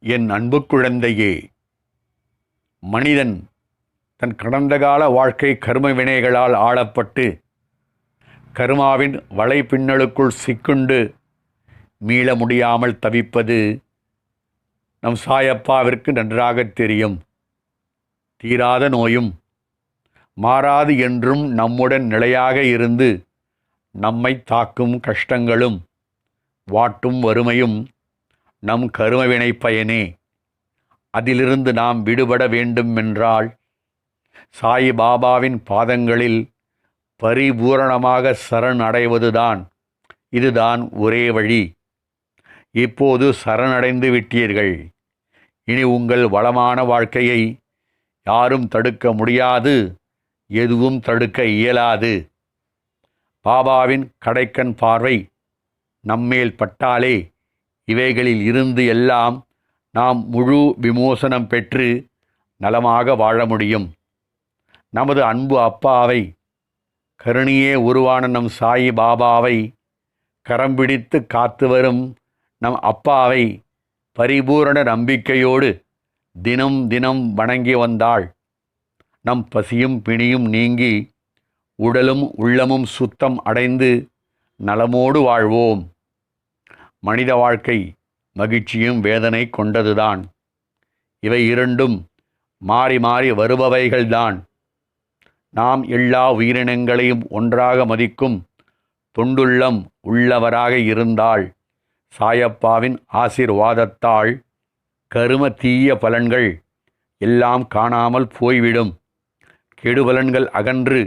என் அன்பு குழந்தையே, மனிதன் தன் கடந்த கால வாழ்க்கை கர்ம வினைகளால் ஆளப்பட்டு கர்மாவின் வலைப்பின்னலுக்குள் சிக்குண்டு மீள முடியாமல் தவிப்பது நம் சாயப்பாவிற்கு நன்றாக தெரியும். தீராத நோயும் மாறாது என்றும் நம்முடன் நிலையாக இருந்து நம்மை தாக்கும் கஷ்டங்களும் வாட்டும் வறுமையும் நம் கருமவினை பயனே. அதிலிருந்து நாம் விடுபட வேண்டுமென்றால் சாயி பாபாவின் பாதங்களில் பரிபூரணமாக சரண் அடைவதுதான். இதுதான் ஒரே வழி. இப்போது சரணடைந்து விட்டீர்கள். இனி உங்கள் வளமான வாழ்க்கையை யாரும் தடுக்க முடியாது, எதுவும் தடுக்க இயலாது. பாபாவின் கடைக்கண் பார்வை நம்மேல் பட்டாலே இவைகளில் இருந்து எல்லாம் நாம் முழு விமோசனம் பெற்று நலமாக வாழ முடியும். நமது அன்பு அப்பாவை, கருணையே உருவான நம் சாயி பாபாவை, கரம் பிடித்து காத்து வரும் நம் அப்பாவை பரிபூரண நம்பிக்கையோடு தினம் தினம் வணங்கி வந்தாள் நம் பசியும் பிணியும் நீங்கி உடலும் உள்ளமும் சுத்தம் அடைந்து நலமோடு வாழ்வோம். மனித வாழ்க்கை மகிழ்ச்சியும் வேதனை கொண்டதுதான். இவை இரண்டும் மாறி மாறி வருபவைகள்தான். நாம் எல்லா உயிரினங்களையும் ஒன்றாக மதிக்கும் தொண்டுள்ளம் உள்ளவராக இருந்தால் சாயப்பாவின் ஆசீர்வாதத்தால் கரும தீய பலன்கள் எல்லாம் காணாமல் போய்விடும். கெடுபலன்கள் அகன்று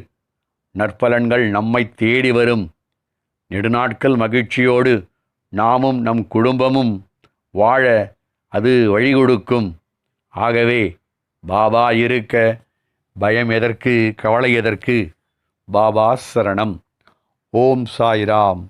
நற்பலன்கள் நம்மை தேடி வரும். நெடுநாட்கள் மகிழ்ச்சியோடு நாமும் நம் குடும்பமும் வாழ அது வழி கொடுக்கும். ஆகவே பாபா இருக்க பயம் எதற்கு, கவலை எதற்கு? பாபா சரணம். ஓம் சாய்ராம்.